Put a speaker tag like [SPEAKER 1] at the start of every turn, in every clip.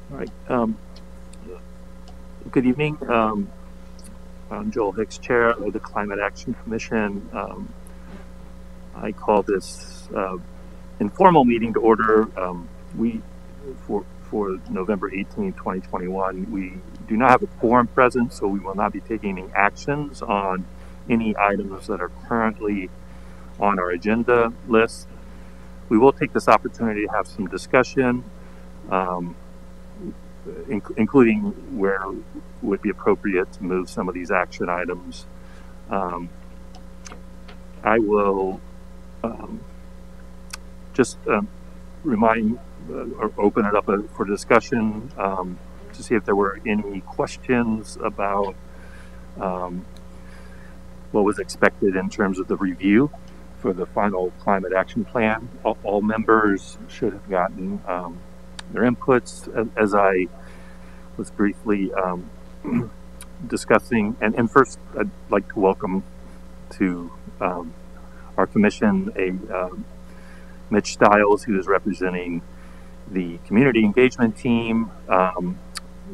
[SPEAKER 1] All right. Good evening. I'm Joel Hicks, Chair of the Climate Action Commission. I call this informal meeting to order. We for November 18, 2021. We do not have a quorum present, so we will not be taking any actions on any items that are currently on our agenda list. We will take this opportunity to have some discussion. Including where it would be appropriate to move some of these action items. I will just remind or open it up for discussion to see if there were any questions about what was expected in terms of the review for the final climate action plan. All members should have gotten their inputs as I was briefly discussing. And first, I'd like to welcome to our commission Mitch Stiles, who is representing the community engagement team.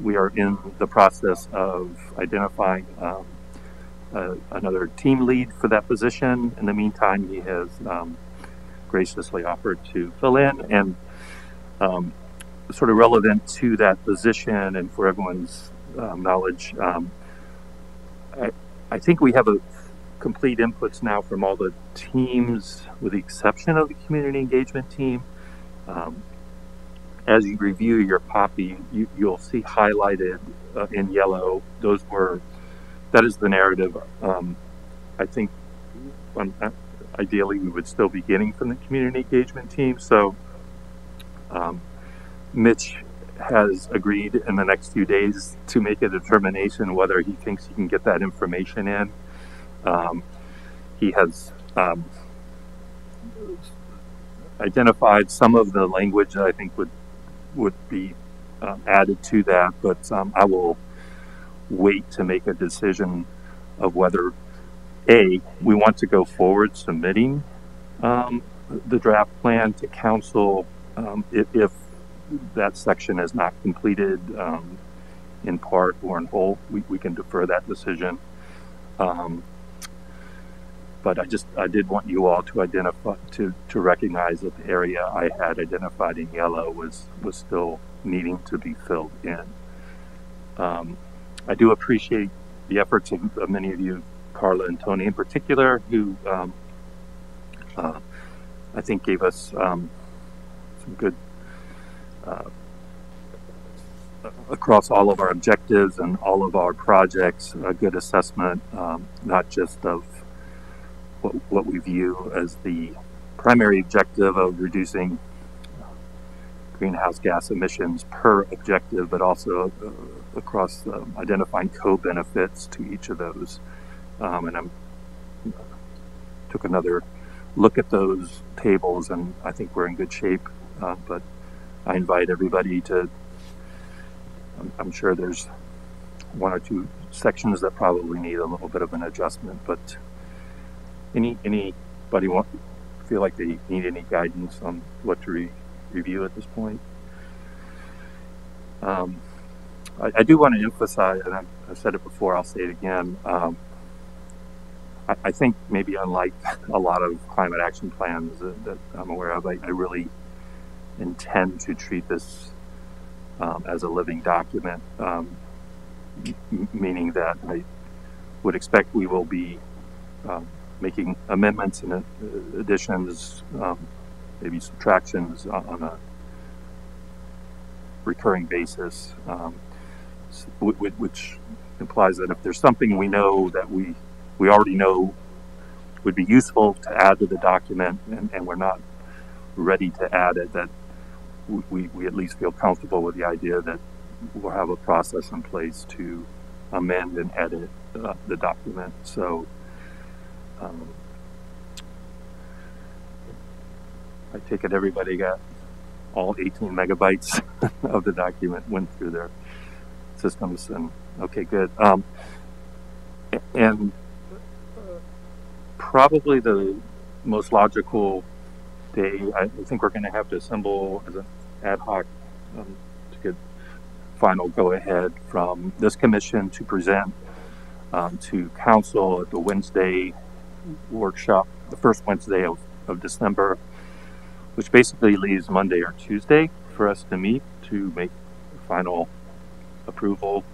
[SPEAKER 1] We are in the process of identifying another team lead for that position. In the meantime, he has graciously offered to fill in, and sort of relevant to that position and for everyone's knowledge, I think we have a complete inputs now from all the teams, with the exception of the community engagement team. As you review your copy, you'll see highlighted in yellow. That is the narrative. I think ideally we would still be getting from the community engagement team. So Mitch has agreed in the next few days to make a determination whether he thinks he can get that information in. He has identified some of the language that I think would be added to that, but I will wait to make a decision of whether we want to go forward submitting the draft plan to council if that section is not completed in part or in whole. We can defer that decision. But I did want you all to identify, to recognize that the area I had identified in yellow was still needing to be filled in. I do appreciate the efforts of many of you, Carla and Tony in particular, who I think gave us some good across all of our objectives and all of our projects, a good assessment, not just of what we view as the primary objective of reducing greenhouse gas emissions per objective, but also across identifying co-benefits to each of those. And I took another look at those tables, and I think we're in good shape. But I invite everybody to, I'm sure there's one or two sections that probably need a little bit of an adjustment, but anybody feel like they need any guidance on what to review at this point? I do want to emphasize, and I've said it before, I'll say it again. I think maybe unlike a lot of climate action plans that I'm aware of, I really intend to treat this as a living document, meaning that I would expect we will be making amendments and additions, maybe subtractions on a recurring basis, which implies that if there's something we know that we already know would be useful to add to the document, and we're not ready to add it, that we at least feel comfortable with the idea that we'll have a process in place to amend and edit the document. So I take it everybody got all 18 megabytes of the document, went through their systems, and okay, good. And probably the most logical day, I think we're going to have to assemble as an ad hoc to get final go-ahead from this commission to present to council at the Wednesday workshop, the first Wednesday of December, which basically leaves Monday or Tuesday for us to meet to make final approval.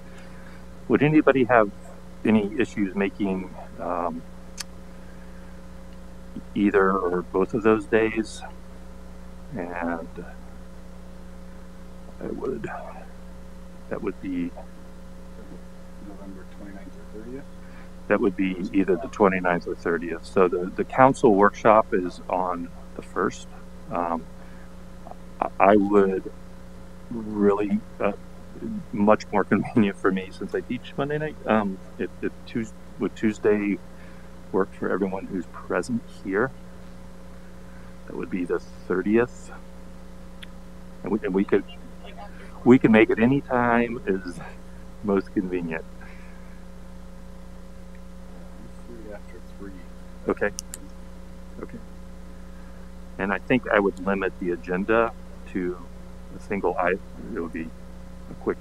[SPEAKER 1] Would anybody have any issues making either or both of those days? And that would be
[SPEAKER 2] November 29th or 30th?
[SPEAKER 1] That would be either the 29th or 30th. So the council workshop is on the 1st. I would really, much more convenient for me since I teach Monday night. Would Tuesday work for everyone who's present here? That would be the 30th. And we can make it any time is most convenient.
[SPEAKER 2] I'm free after 3.
[SPEAKER 1] Okay. And I think I would limit the agenda to a single item. It would be a quick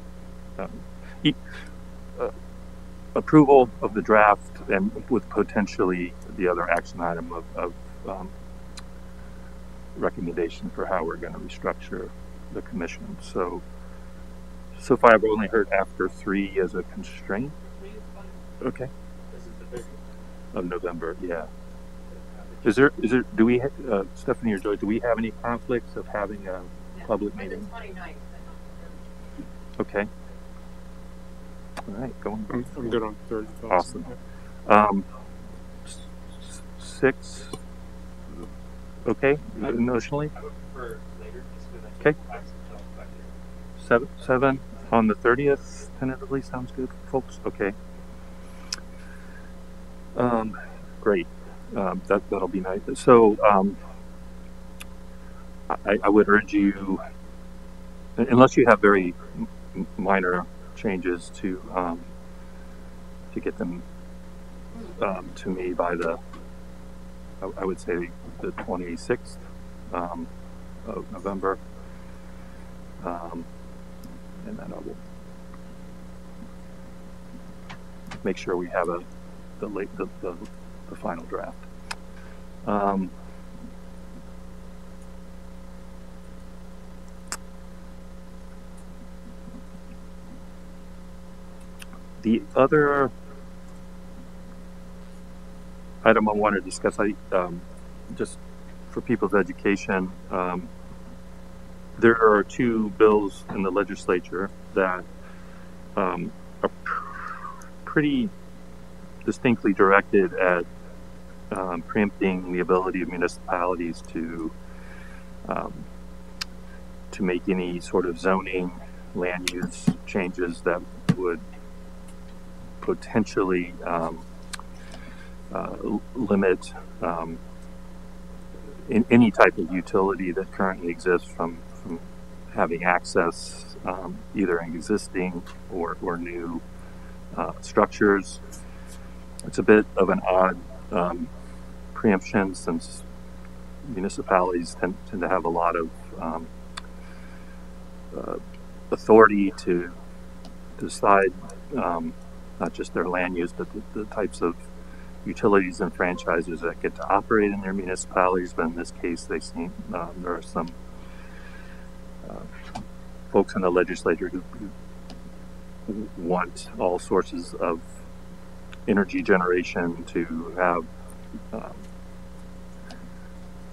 [SPEAKER 1] approval of the draft, and with potentially the other action item of recommendation for how we're going to restructure the commission. So far I've only heard after 3 as a constraint. Okay.
[SPEAKER 3] This is the 30th
[SPEAKER 1] of November. Yeah. Is there? Do we, Stephanie or Joy? Do we have any conflicts of having a public meeting?
[SPEAKER 4] 29th.
[SPEAKER 1] Okay. All right. Going.
[SPEAKER 5] I'm good on 30.
[SPEAKER 1] Awesome. 6. Okay. Notionally.
[SPEAKER 3] I would prefer later, just because I
[SPEAKER 1] Okay.
[SPEAKER 3] can have some stuff back here.
[SPEAKER 1] 7 on the 30th. Tentatively sounds good, folks. Okay. Great. That'll be nice. So I would urge you, unless you have very minor changes, to get them to me by I would say the 26th of November, and then I will make sure we have the final draft. The other item I want to discuss, just for people's education, there are 2 bills in the legislature that are pretty distinctly directed at preempting the ability of municipalities to make any sort of zoning land use changes that would potentially limit in any type of utility that currently exists from having access either in existing or new structures. It's a bit of an odd preemption, since municipalities tend to have a lot of authority to decide not just their land use, but the types of utilities and franchises that get to operate in their municipalities. But in this case, they seem there are some folks in the legislature who want all sources of energy generation to have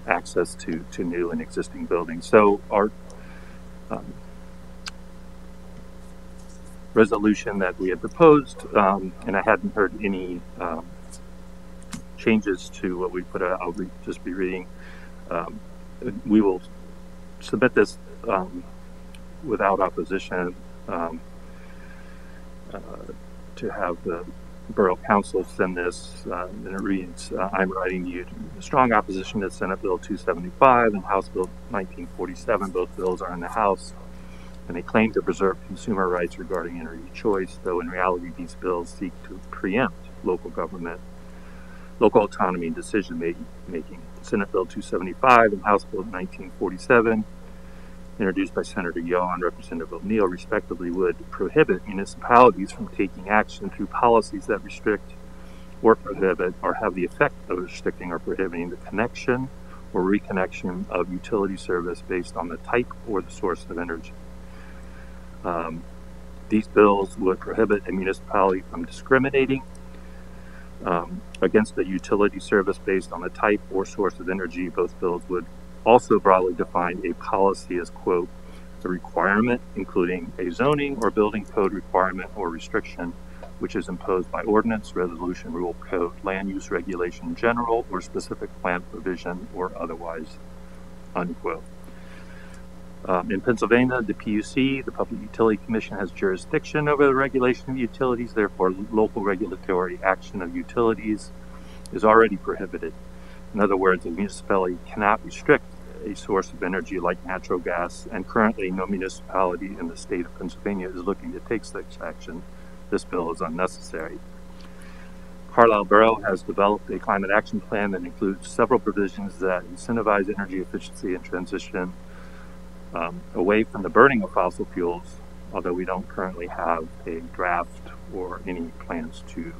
[SPEAKER 1] access to new and existing buildings. So our resolution that we had proposed, and I hadn't heard any changes to what we put out. I'll just be reading. We will submit this without opposition to have the Borough Council send this, and it reads, I'm writing you strong opposition to Senate Bill 275 and House Bill 1947. Both bills are in the House, and they claim to preserve consumer rights regarding energy choice, though in reality these bills seek to preempt local government, local autonomy and decision making. Senate Bill 275 and House Bill 1947 introduced by Senator Yo and Representative O'Neill, respectively, would prohibit municipalities from taking action through policies that restrict or prohibit or have the effect of restricting or prohibiting the connection or reconnection of utility service based on the type or the source of energy. These bills would prohibit a municipality from discriminating against a utility service based on the type or source of energy. Both bills would also broadly define a policy as, quote, a requirement, including a zoning or building code requirement or restriction, which is imposed by ordinance, resolution, rule, code, land use regulation, general or specific plan provision, or otherwise, unquote. In Pennsylvania, the PUC, the Public Utility Commission, has jurisdiction over the regulation of utilities. Therefore, local regulatory action of utilities is already prohibited. In other words, a municipality cannot restrict a source of energy like natural gas, and currently no municipality in the state of Pennsylvania is looking to take such action. This bill is unnecessary. Carlisle Borough has developed a climate action plan that includes several provisions that incentivize energy efficiency and transition away from the burning of fossil fuels, although we don't currently have a draft or any plans to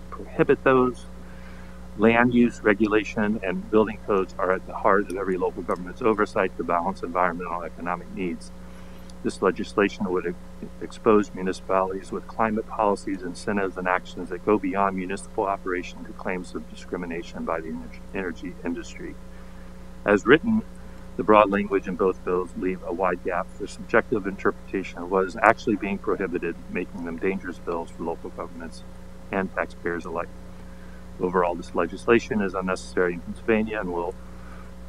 [SPEAKER 1] prohibit those. Land use regulation and building codes are at the heart of every local government's oversight to balance environmental and economic needs. This legislation would expose municipalities with climate policies, incentives, and actions that go beyond municipal operation to claims of discrimination by the energy industry. As written, the broad language in both bills leave a wide gap for subjective interpretation of what is actually being prohibited, making them dangerous bills for local governments and taxpayers alike. Overall, this legislation is unnecessary in Pennsylvania and will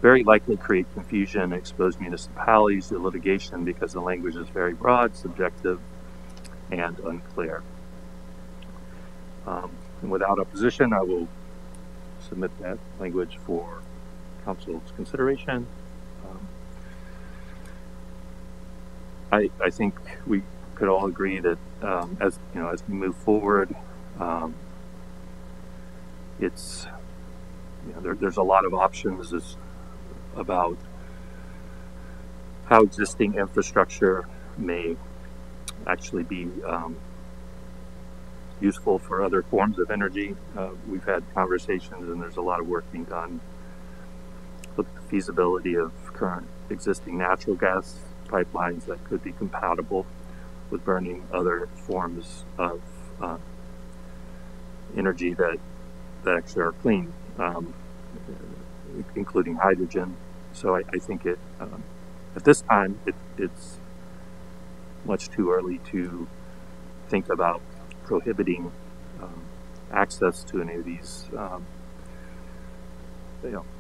[SPEAKER 1] very likely create confusion and expose municipalities to litigation because the language is very broad, subjective, and unclear. And without opposition, I will submit that language for Council's consideration. I think we could all agree that as we move forward, it's there's a lot of options about how existing infrastructure may actually be useful for other forms of energy. We've had conversations, and there's a lot of work being done with the feasibility of current existing natural gas pipelines that could be compatible with burning other forms of energy that actually are clean, including hydrogen. So I think at this time it's much too early to think about prohibiting access to any of these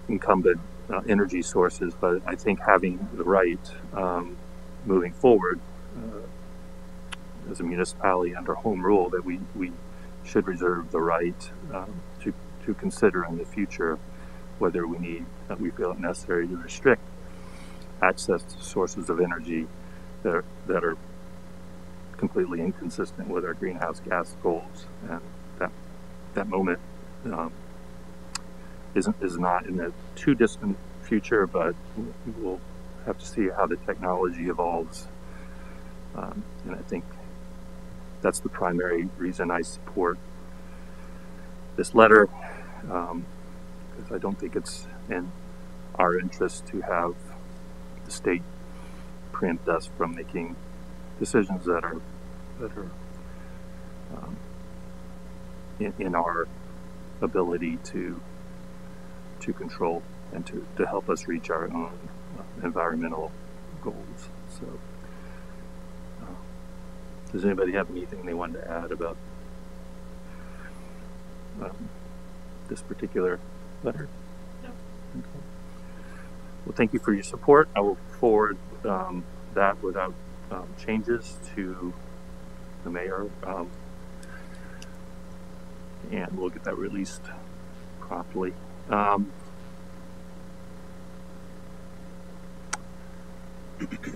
[SPEAKER 1] incumbent energy sources, but I think having the right moving forward as a municipality under home rule that we should reserve the right to consider in the future whether we feel it necessary to restrict access to sources of energy that are completely inconsistent with our greenhouse gas goals, and that moment is not in the too distant future, but we'll have to see how the technology evolves. And I think that's the primary reason I support this letter, because I don't think it's in our interest to have the state preempt us from making decisions that are in our ability to control and to help us reach our own environmental goals. So, does anybody have anything they wanted to add about this particular letter?
[SPEAKER 4] No.
[SPEAKER 1] Okay. Well, thank you for your support. I will forward that without changes to the mayor, and we'll get that released promptly.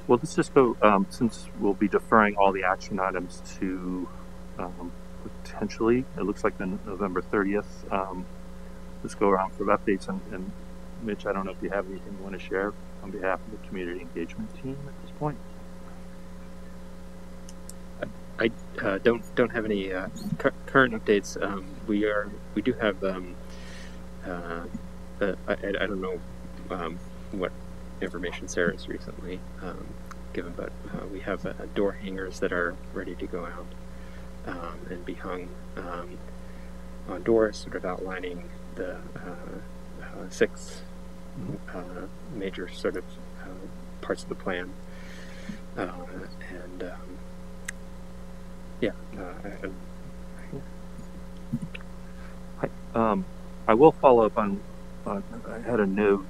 [SPEAKER 1] Well, let's just go, since we'll be deferring all the action items to potentially, it looks like the November 30th, let's go around for updates. And Mitch, I don't know if you have anything you want to share on behalf of the community engagement team at this point?
[SPEAKER 4] I don't have any current updates. We do have I don't know what information Sarah's recently given, but we have door hangers that are ready to go out and be hung on doors, sort of outlining the 6 major sort of parts of the plan, and
[SPEAKER 1] I will follow up on. I had a note.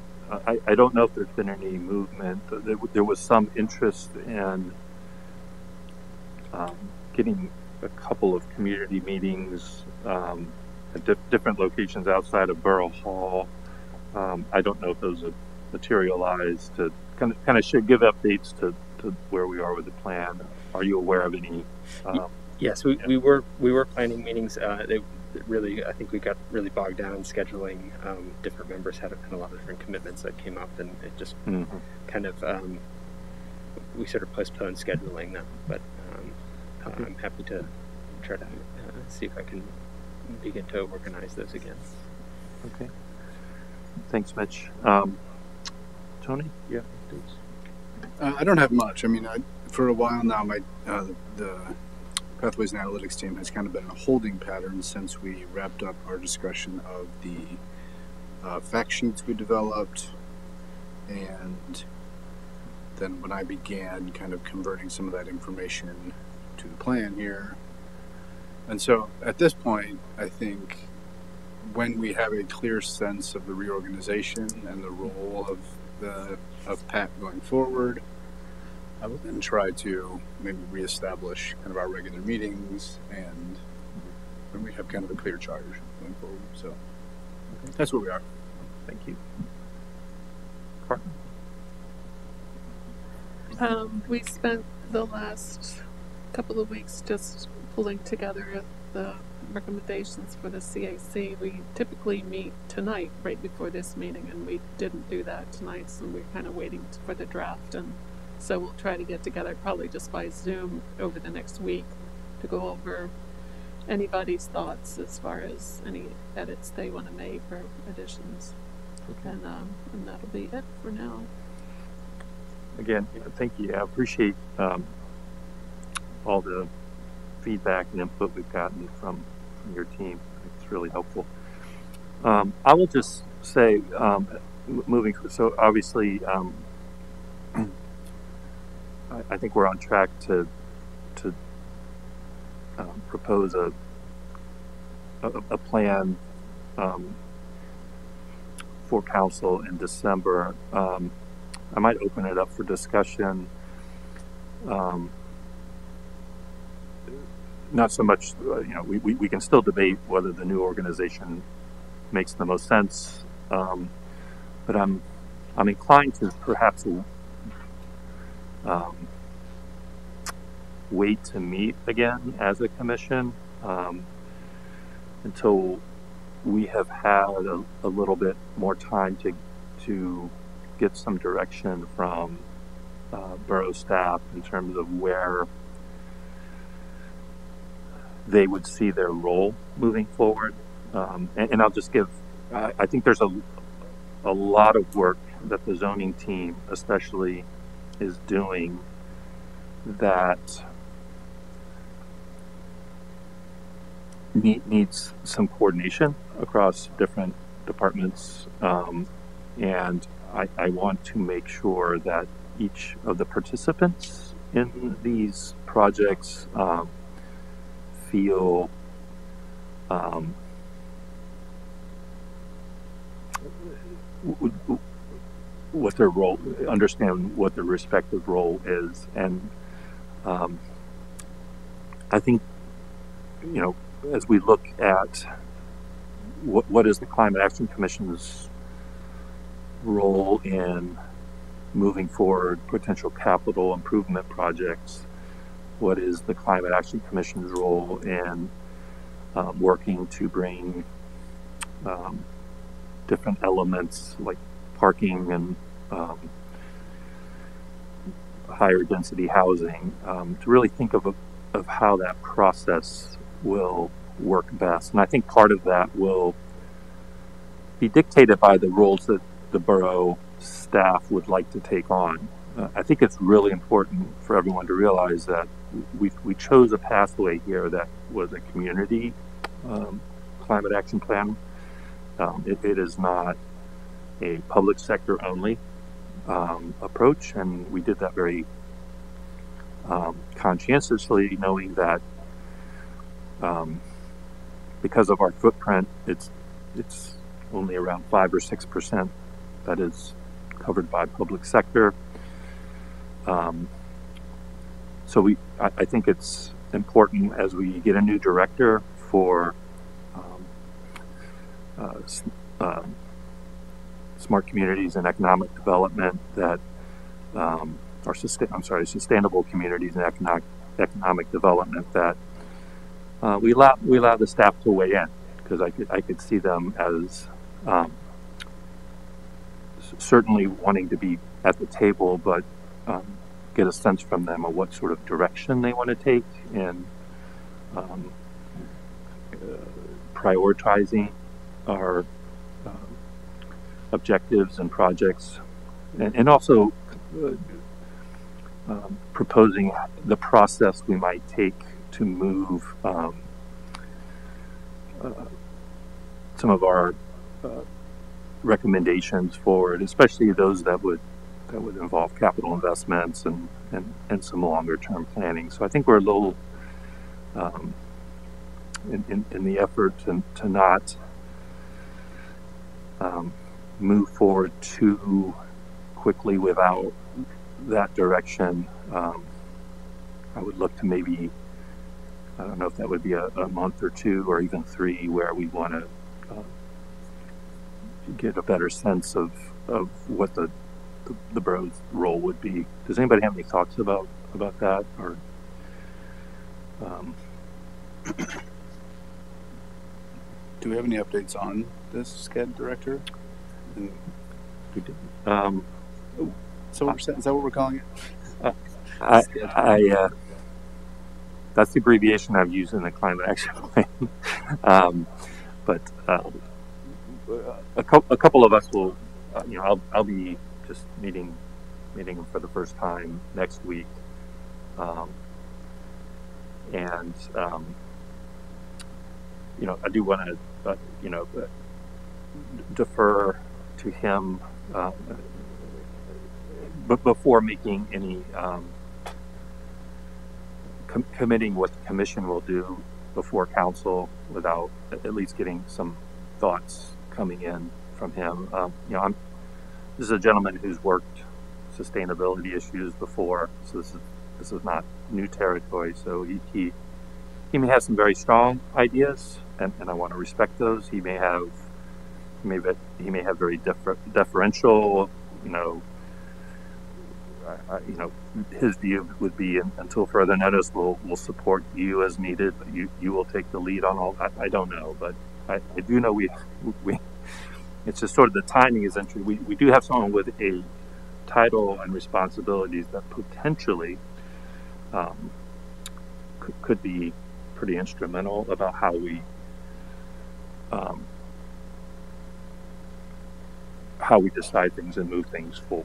[SPEAKER 1] I don't know if there's been any movement. There was some interest in getting a couple of community meetings at different locations outside of Borough Hall. I don't know if those have materialized to kind of should give updates to where we are with the plan. Are you aware of any?
[SPEAKER 4] Yes, we were planning meetings. Really, I think we got really bogged down in scheduling. Different members had a lot of different commitments that came up, and it just kind of we sort of postponed scheduling them. But
[SPEAKER 1] Okay.
[SPEAKER 4] I'm happy to try to see if I can begin to organize those again.
[SPEAKER 1] Okay. Thanks, Mitch. Tony, yeah, please.
[SPEAKER 2] I don't have much. I mean, for a while now, the Pathways and Analytics team has kind of been in a holding pattern since we wrapped up our discussion of the fact sheets we developed, and then when I began kind of converting some of that information to the plan here. And so at this point, I think when we have a clear sense of the reorganization and the role of PAT going forward, I will then try to maybe reestablish kind of our regular meetings and when we have kind of a clear charge going forward. So that's where we are.
[SPEAKER 1] Thank you.
[SPEAKER 5] We spent the last couple of weeks just pulling together the recommendations for the CAC. We typically meet tonight right before this meeting, and we didn't do that tonight, so we're kind of waiting for the draft, and so we'll try to get together probably just by Zoom over the next week to go over anybody's thoughts as far as any edits they want to make or additions.
[SPEAKER 1] Okay.
[SPEAKER 5] And that'll be it for now.
[SPEAKER 1] Again, thank you. I appreciate all the feedback and input we've gotten from your team. It's really helpful. I will just say, moving, so obviously, I think we're on track to propose a plan for council in December. I might open it up for discussion. Not so much, we can still debate whether the new organization makes the most sense, but I'm inclined to perhaps wait to meet again as a commission until we have had a little bit more time to get some direction from borough staff in terms of where they would see their role moving forward. And I'll just give, I think there's a lot of work that the zoning team especially is doing that needs some coordination across different departments. And I want to make sure that each of the participants in these projects feel what their role, understand what their respective role is. And I think, as we look at what is the Climate Action Commission's role in moving forward potential capital improvement projects, what is the Climate Action Commission's role in working to bring different elements like parking and higher density housing, to really think of how that process will work best. And I think part of that will be dictated by the roles that the borough staff would like to take on. I think it's really important for everyone to realize that we chose a pathway here that was a community climate action plan. It is not a public sector only approach, and we did that very conscientiously, knowing that because of our footprint, it's only around 5 or 6% that is covered by public sector. So I think it's important as we get a new director for smart communities and economic development that sustainable communities and economic development, that we allow the staff to weigh in, because I could see them as certainly wanting to be at the table, but get a sense from them of what sort of direction they want to take in prioritizing our objectives and projects, and also proposing the process we might take to move some of our recommendations forward, especially those that would involve capital investments and some longer term planning. So I think we're a little in the effort to not move forward too quickly without that direction. I would look to maybe, I don't know if that would be a month or two or even 3, where we want to get a better sense of what the borough's role would be. Does anybody have any thoughts about that? Or
[SPEAKER 2] do we have any updates on this SCED director?
[SPEAKER 1] we do.
[SPEAKER 2] So is that what we're calling it?
[SPEAKER 1] That's the abbreviation I've used in the climate action plan. But a couple of us will, I'll be just meeting them for the first time next week, and I do want to defer to him, but before making any committing what the commission will do before council, without at least getting some thoughts coming in from him. This is a gentleman who's worked sustainability issues before, so this is not new territory. So he may have some very strong ideas, and I want to respect those. He may have very deferential, his view would be, until further notice, we'll support you as needed, but you will take the lead on all that. I don't know, but I do know we it's just sort of the timing is interesting. We do have someone with a title and responsibilities that potentially could be pretty instrumental about how we decide things and move things forward.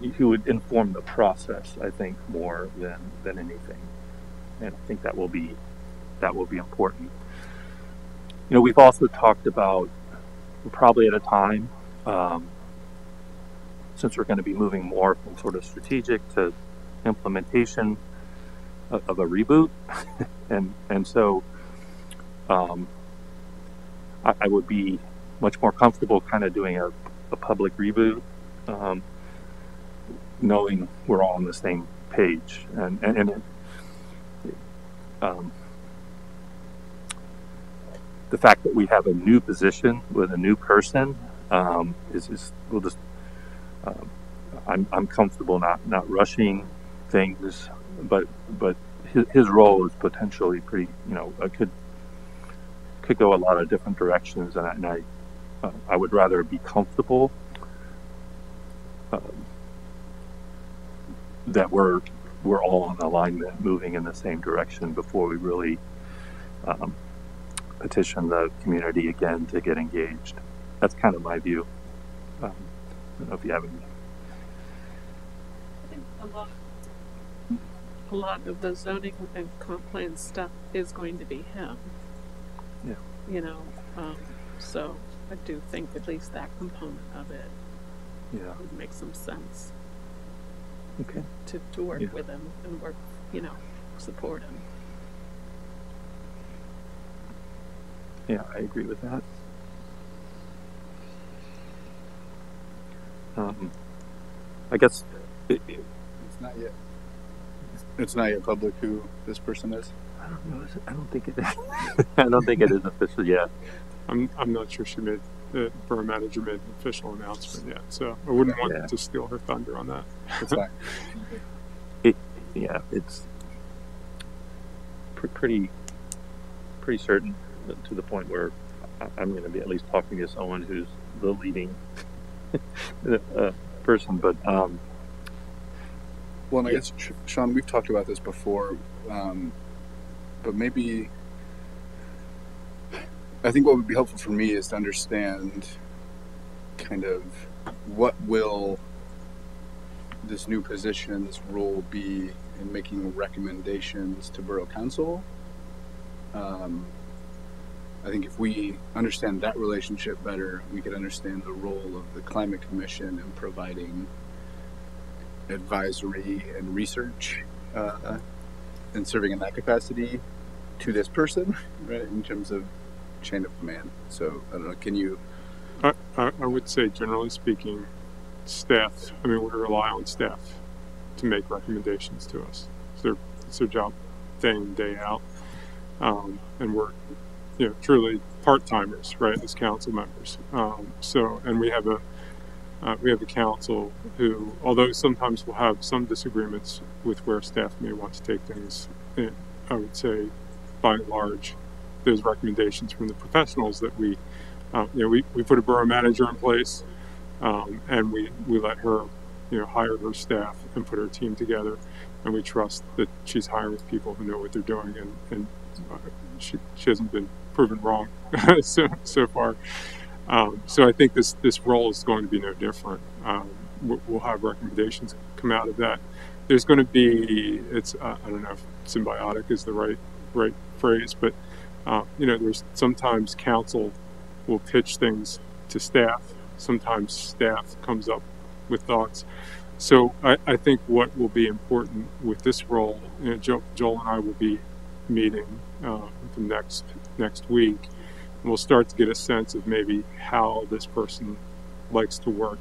[SPEAKER 1] He would inform the process, I think, more than anything, and I think that will be important. We've also talked about, we're probably at a time, since we're going to be moving more from sort of strategic to implementation of a reboot, and so I would be much more comfortable kind of doing a public reboot, knowing we're all on the same page, and the fact that we have a new position with a new person I'm comfortable not rushing things, but his role is potentially pretty, could go a lot of different directions, and I would rather be comfortable that we're all in alignment, moving in the same direction before we really petition the community again to get engaged. That's kind of my view. I don't know if you have any.
[SPEAKER 5] I think a lot of the zoning and comp plan stuff is going to be him.
[SPEAKER 1] Yeah.
[SPEAKER 5] You know, so I do think at least that component of it
[SPEAKER 1] Yeah.
[SPEAKER 5] would make some sense
[SPEAKER 1] Okay.
[SPEAKER 5] to work
[SPEAKER 1] Yeah.
[SPEAKER 5] with him and work, support him.
[SPEAKER 1] Yeah, I agree with that. I guess
[SPEAKER 2] It's not yet. It's not yet public who this person is.
[SPEAKER 1] I don't know. I don't think it is. I don't think it is official yet.
[SPEAKER 6] I'm not sure she made the borough manager made an official announcement yet, so I wouldn't want
[SPEAKER 1] Yeah.
[SPEAKER 6] to steal her thunder on that.
[SPEAKER 2] It's fine.
[SPEAKER 1] It's pretty certain to the point where I'm going to be at least talking to someone who's the leading person. But
[SPEAKER 2] Well, and I guess, Sean, we've talked about this before, but maybe I think what would be helpful for me is to understand kind of what will this new position, this role be in making recommendations to Borough Council. I think if we understand that relationship better, we could understand the role of the Climate Commission in providing advisory and research and serving in that capacity to this person, right, in terms of chain of command. So I don't know, can you?
[SPEAKER 6] I would say, generally speaking, staff. I mean, we rely on staff to make recommendations to us. It's their job, day in, day out, and we're truly part timers, right, as council members. And we have a council who, although sometimes we'll have some disagreements with where staff may want to take things, I would say, by and large, those recommendations from the professionals that we put a borough manager in place, and we let her, hire her staff and put her team together, and we trust that she's hiring people who know what they're doing, and she hasn't been proven wrong so far. So I think this role is going to be no different. We'll have recommendations come out of that. There's going to be, I don't know if symbiotic is the right phrase, but there's sometimes council will pitch things to staff. Sometimes staff comes up with thoughts. So I think what will be important with this role, Joel and I will be meeting next week. And we'll start to get a sense of maybe how this person likes to work,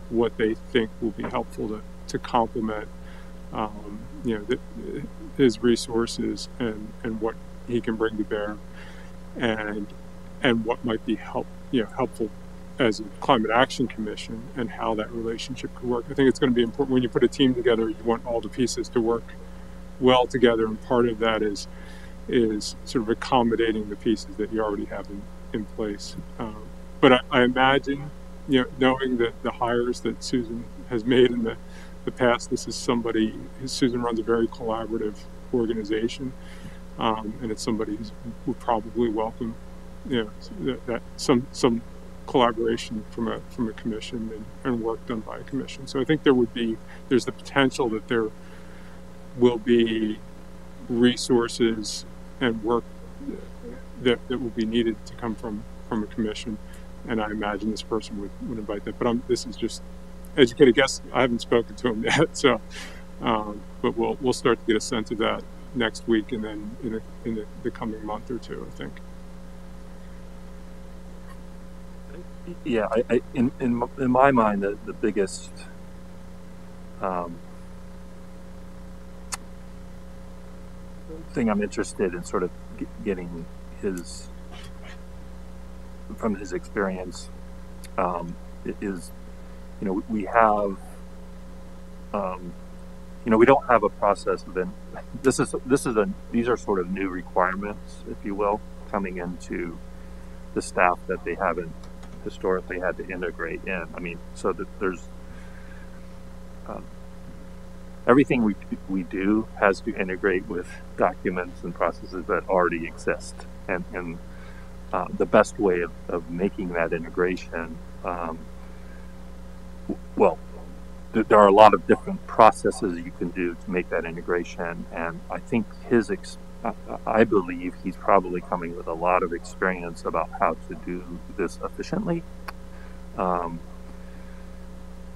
[SPEAKER 6] what they think will be helpful to complement his resources and what he can bring to bear, and what might be helpful as a climate action commission, and how that relationship could work. I think it's going to be important when you put a team together. You want all the pieces to work well together, and part of that is sort of accommodating the pieces that you already have in place. But I imagine, knowing that the hires that Susan has made in the past, this is somebody. Susan runs a very collaborative organization, and it's somebody who would probably welcome, that some collaboration from a commission and work done by a commission. So I think there's the potential that there will be resources and work that will be needed to come from a commission, and I imagine this person would invite that. But this is just educated guess. I haven't spoken to him yet, so but we'll start to get a sense of that next week, and then in the coming month or two, I think.
[SPEAKER 1] Yeah, in my mind, the biggest thing I'm interested in sort of getting from his experience is, we have, we don't have a process of these are sort of new requirements, if you will, coming into the staff that they haven't historically had to integrate in. I mean, so that there's everything we do has to integrate with documents and processes that already exist. And the best way of making that integration, well, there are a lot of different processes you can do to make that integration. And I think I believe he's probably coming with a lot of experience about how to do this efficiently.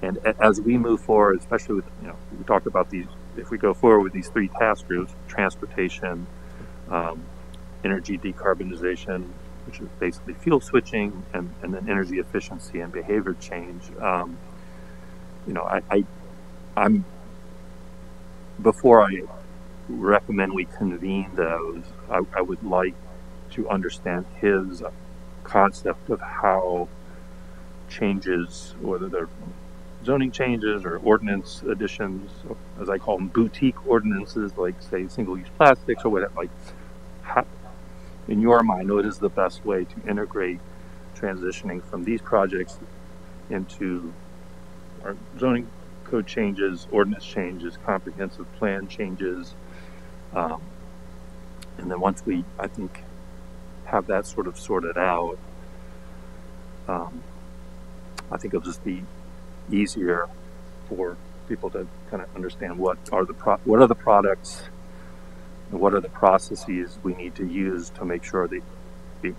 [SPEAKER 1] And as we move forward, especially with, we talked about these, if we go forward with these 3 task groups: transportation, energy decarbonization, which is basically fuel switching, and then energy efficiency and behavior change. I'm before I recommend we convene those, I would like to understand his concept of how changes, whether they're zoning changes or ordinance additions, as I call them, boutique ordinances, like say single-use plastics or whatever, like how, in your mind, what is the best way to integrate transitioning from these projects into our zoning code changes, ordinance changes, comprehensive plan changes, and then once we, I think, have that sort of sorted out, I think it'll just be easier for people to kind of understand what are the products and what are the processes we need to use to make sure they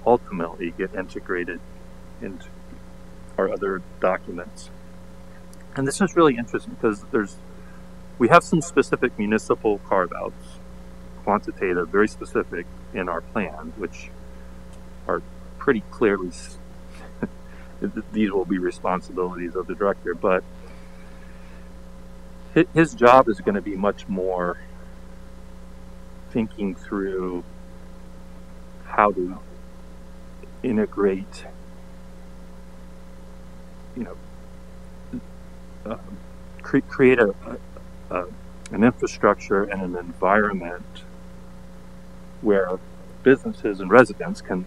[SPEAKER 1] ultimately get integrated into our other documents. And this is really interesting because we have some specific municipal carve-outs, quantitative, very specific in our plan, which are pretty clearly these will be responsibilities of the director, but his job is going to be much more thinking through how to integrate, create an infrastructure and an environment where businesses and residents can,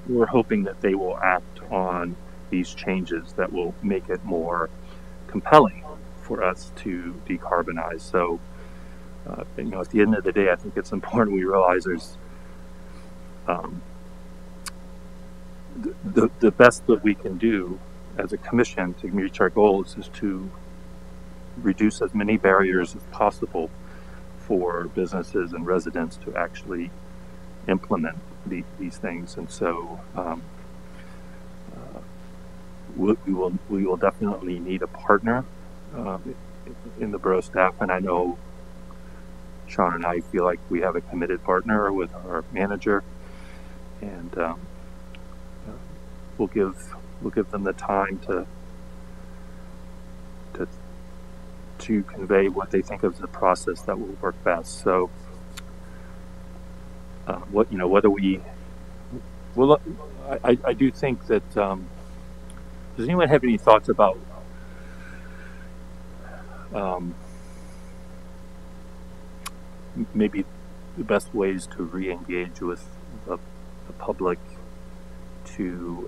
[SPEAKER 1] we're hoping that they will act on these changes that will make it more compelling for us to decarbonize. So, at the end of the day, I think it's important we realize there's the best that we can do as a commission to reach our goals is to reduce as many barriers as possible for businesses and residents to actually implement these things. And so we will definitely need a partner in the borough staff, and I know Sean and I feel like we have a committed partner with our manager, and we'll give them the time to convey what they think of the process that will work best. So, whether we will, I do think that. Does anyone have any thoughts about maybe the best ways to re-engage with the public to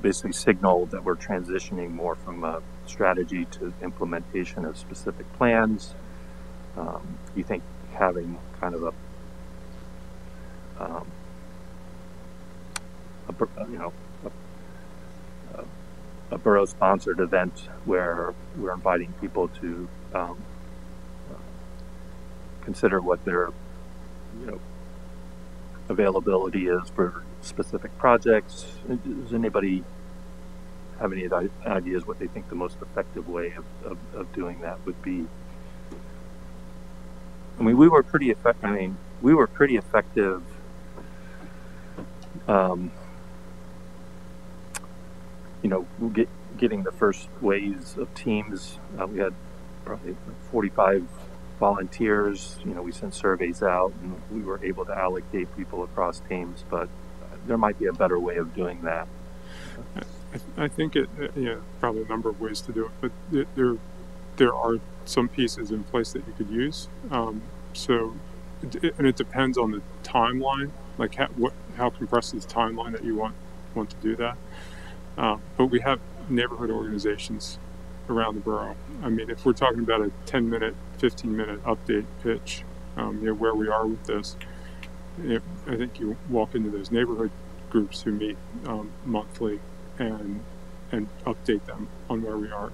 [SPEAKER 1] basically signal that we're transitioning more from a strategy to implementation of specific plans? You think having kind of a borough-sponsored event where we're inviting people to consider what their availability is for specific projects? Does anybody have any ideas what they think the most effective way of doing that would be? I mean, we were pretty effective. Getting the first waves of teams. We had probably 45 volunteers. We sent surveys out, and we were able to allocate people across teams. But there might be a better way of doing that.
[SPEAKER 6] I think probably a number of ways to do it, but there are some pieces in place that you could use. And it depends on the timeline, like how compressed is the timeline that you want to do that. But we have neighborhood organizations around the borough. I mean, if we're talking about a 10-minute, 15-minute update pitch, where we are with this, I think you walk into those neighborhood groups who meet monthly and update them on where we are.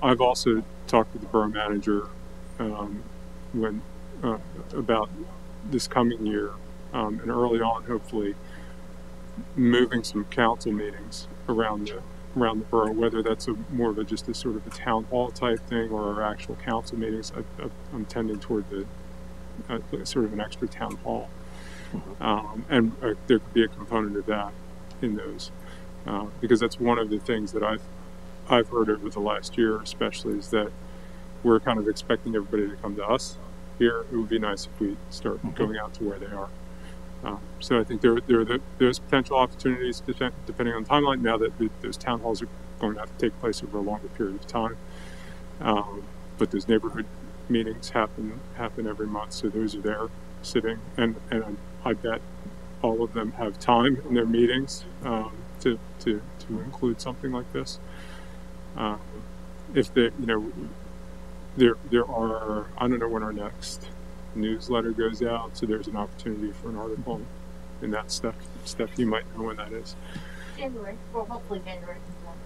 [SPEAKER 6] I've also talked with the borough manager about this coming year, and early on, hopefully, moving some council meetings around the borough, whether that's more of just a sort of a town hall type thing or our actual council meetings. I'm tending toward the sort of an extra town hall, and there could be a component of that in those, because that's one of the things that I've heard over the last year, especially, is that we're kind of expecting everybody to come to us here. It would be nice if we start going out to where they are. So I think there's potential opportunities depending on the timeline. Now that those town halls are going to have to take place over a longer period of time, but those neighborhood meetings happen every month. So those are there sitting, and I bet all of them have time in their meetings to include something like this. If they, there are, I don't know when our next newsletter goes out, so there's an opportunity for an article in that stuff. You might know when that is.
[SPEAKER 7] January. Well, hopefully January.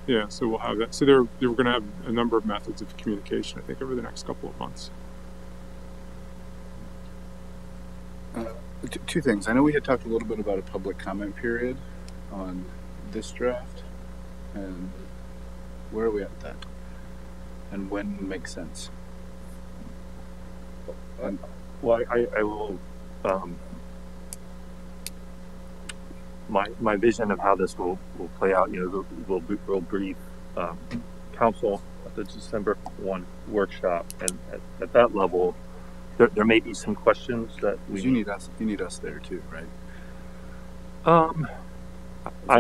[SPEAKER 6] Yeah, so we'll have that. So we're going to have a number of methods of communication, I think, over the next couple of months.
[SPEAKER 2] Two things. I know we had talked a little bit about a public comment period on this draft, and where are we at with that? And when makes sense?
[SPEAKER 1] Well, I will. My vision of how this will play out, we'll brief council at the December 1 workshop, and at that level, there may be some questions that
[SPEAKER 2] you need us there too, right?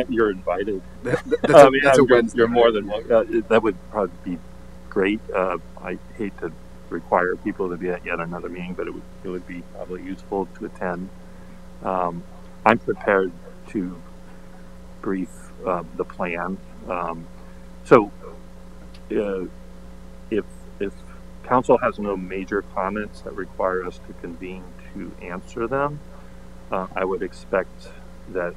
[SPEAKER 1] You're invited.
[SPEAKER 2] That's a Wednesday.
[SPEAKER 1] You're more than welcome. That would probably be great. I hate to require people to be at yet another meeting, but it would be probably useful to attend. I'm prepared to brief the plan. So if council has no major comments that require us to convene to answer them, I would expect that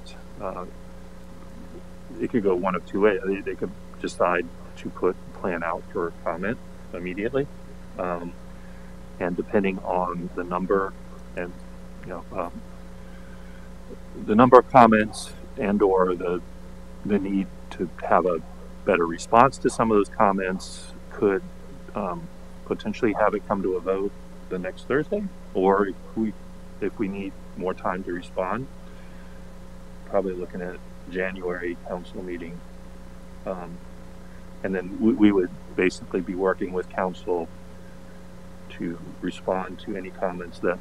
[SPEAKER 1] it could go one of two ways. They could decide to put the plan out for comment immediately, and depending on the number and the number of comments and or the need to have a better response to some of those comments, could potentially have it come to a vote the next Thursday, or if we need more time to respond, probably looking at January council meeting, and then we would basically be working with council to respond to any comments that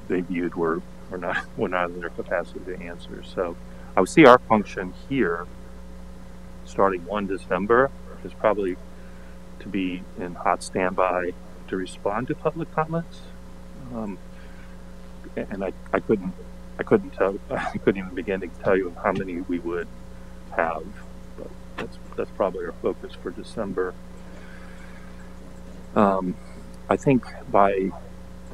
[SPEAKER 1] they viewed were not in their capacity to answer. So I would see our function here starting 1 December is probably to be in hot standby to respond to public comments, and I couldn't even begin to tell you how many we would have, but that's probably our focus for December. I think by the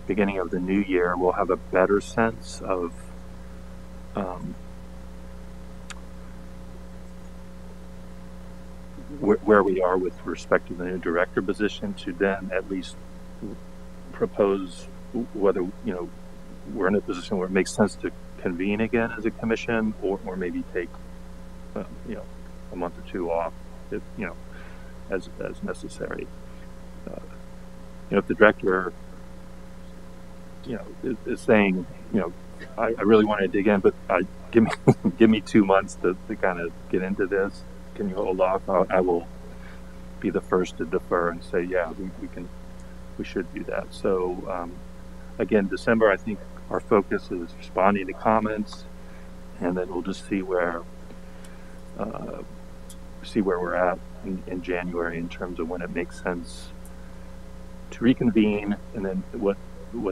[SPEAKER 1] beginning of the new year, we'll have a better sense of where we are with respect to the new director position, to then at least propose whether we're in a position where it makes sense to convene again as a commission, or maybe take a month or two off, if, as necessary. If the director is saying, I really want to dig in, but give me 2 months to kind of get into this. Can you hold off? I will be the first to defer and say, yeah, we should do that. So again, December, I think our focus is responding to comments, and then we'll just see where we're at in January in terms of when it makes sense to reconvene, and then what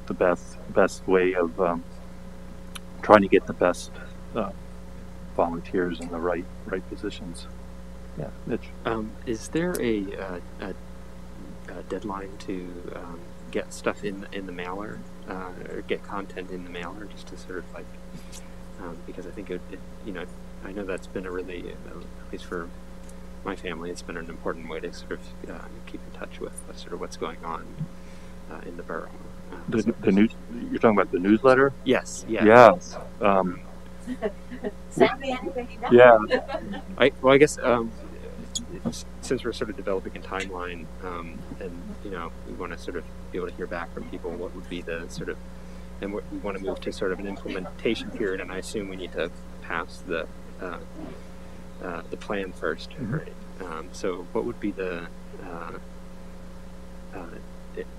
[SPEAKER 1] the best way of trying to get the best volunteers in the right positions. Yeah, Mitch.
[SPEAKER 4] Is there a deadline to get stuff in the mailer or get content in the mailer, just to sort of like because I think it I know that's been a really at least for my family, it's been an important way to sort of keep in touch with sort of what's going on in the borough.
[SPEAKER 1] The news. You're talking about the newsletter?
[SPEAKER 4] Yes. Yeah.
[SPEAKER 1] Yeah.
[SPEAKER 7] Send me anything you know.
[SPEAKER 1] Yeah.
[SPEAKER 4] I guess since we're sort of developing a timeline, and we want to sort of be able to hear back from people, what would be the sort of, and we want to move to sort of an implementation period, and I assume we need to pass the plan first, right? So what would be the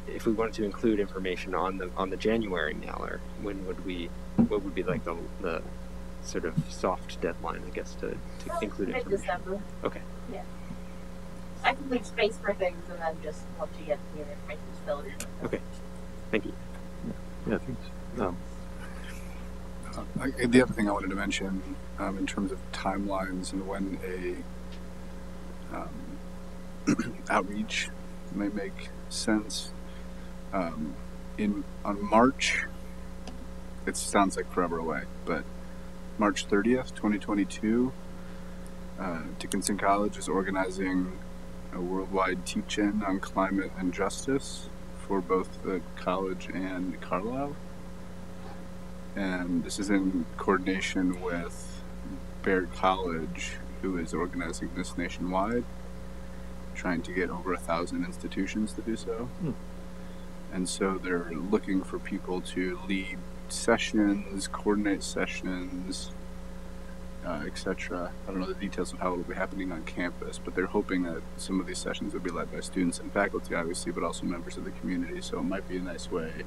[SPEAKER 4] if we wanted to include information on the January mailer, what would be like the sort of soft deadline, I guess, to include information?
[SPEAKER 7] Mid-December.
[SPEAKER 4] Okay.
[SPEAKER 7] Yeah. I can leave space for things and then just once you get the information, just fill it in.
[SPEAKER 4] Okay. Thank you.
[SPEAKER 1] Yeah, thanks.
[SPEAKER 2] The other thing I wanted to mention in terms of timelines and when a outreach may make sense. On March, it sounds like forever away, but March 30th, 2022, Dickinson College is organizing a worldwide teach-in on climate and justice for both the college and Carlisle. And this is in coordination with Baird College, who is organizing this nationwide, trying to get over 1,000 institutions to do so. And so they're looking for people to lead sessions, coordinate sessions, etc. I don't know the details of how it will be happening on campus, but they're hoping that some of these sessions will be led by students and faculty, obviously, but also members of the community. So it might be a nice way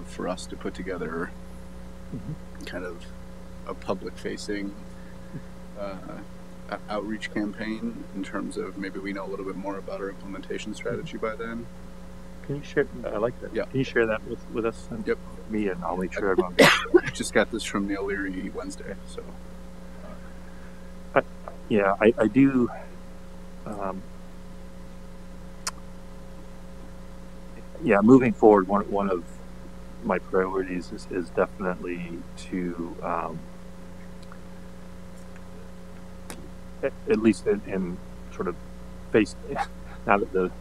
[SPEAKER 2] for us to put together kind of a public-facing outreach campaign in terms of maybe we know a little bit more about our implementation strategy by then.
[SPEAKER 1] Can you share? I like that.
[SPEAKER 2] Yeah.
[SPEAKER 1] Can you share that with us? And
[SPEAKER 2] Yep.
[SPEAKER 1] Me, and I'll make sure everyone gets it.
[SPEAKER 2] Just got this from Neil Leary Wednesday, so.
[SPEAKER 1] Yeah, I do. Yeah, moving forward, one of my priorities is definitely to, at least in sort of face, now that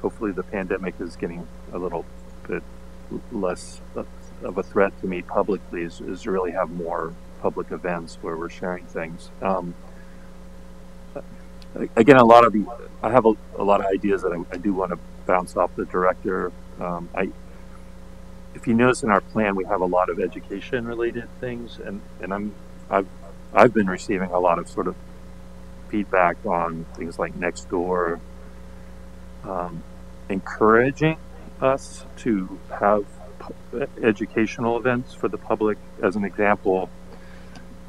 [SPEAKER 1] hopefully the pandemic is getting a little bit less of a threat to me publicly, is to really have more public events where we're sharing things. Again, I have a lot of ideas that I do want to bounce off the director. If you notice in our plan, we have a lot of education related things, and I've been receiving a lot of sort of feedback on things like Nextdoor, encouraging us to have educational events for the public. As an example,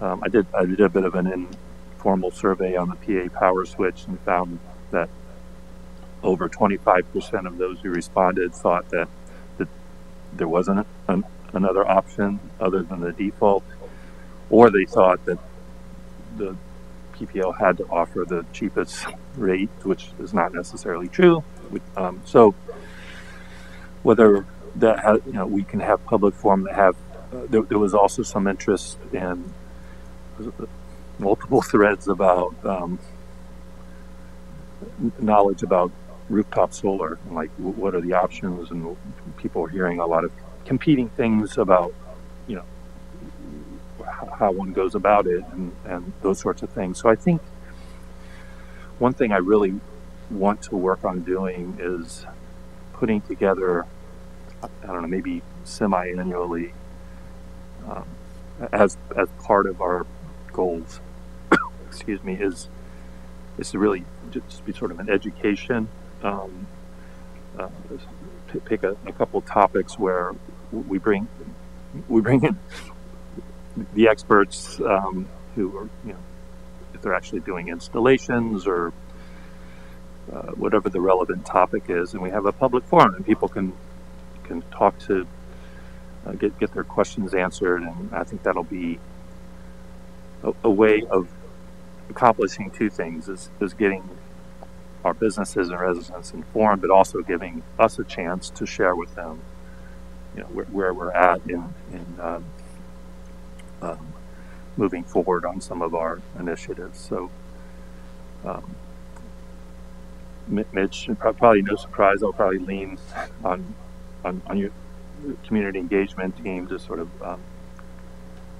[SPEAKER 1] I did a bit of an informal survey on the PA power switch and found that over 25% of those who responded thought that there wasn't another option other than the default, or they thought that the PPL had to offer the cheapest rate, which is not necessarily true. So whether that we can have public forum that have there was also some interest in multiple threads about knowledge about rooftop solar, and like what are the options, and people are hearing a lot of competing things about how one goes about it and those sorts of things. So I think one thing I really want to work on doing is putting together, I don't know, maybe semi-annually, as part of our goals, excuse me, is to really just be sort of an education, pick a couple topics where we bring in the experts who are, if they're actually doing installations or whatever the relevant topic is, and we have a public forum and people can talk to get their questions answered, and I think that'll be a way of accomplishing two things: is getting our businesses and residents informed, but also giving us a chance to share with them, where we're at in moving forward on some of our initiatives. So, Mitch, probably no surprise, I'll probably lean on your community engagement team to sort of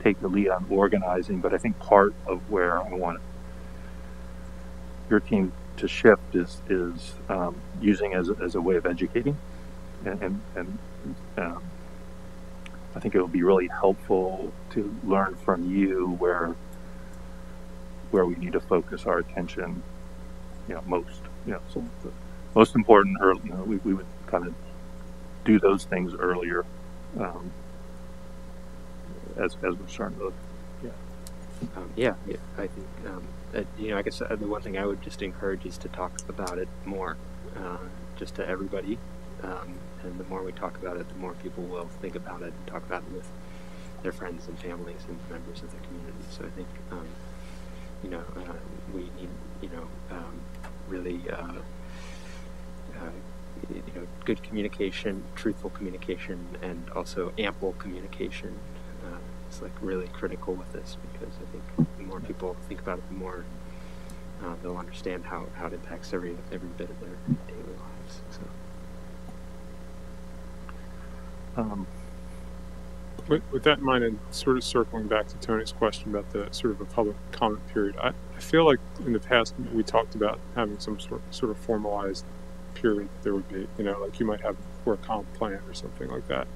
[SPEAKER 1] take the lead on organizing. But I think part of where I want your team to shift is using as a way of educating, and I think it will be really helpful to learn from you where we need to focus our attention, most. So the most important, we would kind of do those things earlier, as we're starting to.
[SPEAKER 4] I think I guess the one thing I would just encourage is to talk about it more, just to everybody, and the more we talk about it, the more people will think about it and talk about it with their friends and families and members of the community. So I think we need really good communication, truthful communication, and also ample communication. It's like really critical with this, because I think the more people think about it, the more they'll understand how it impacts every bit of their daily lives. So.
[SPEAKER 6] With that in mind, and sort of circling back to Tony's question about the sort of a public comment period, I feel like in the past we talked about having some sort of formalized period. There would be, like you might have a work comp plan or something like that.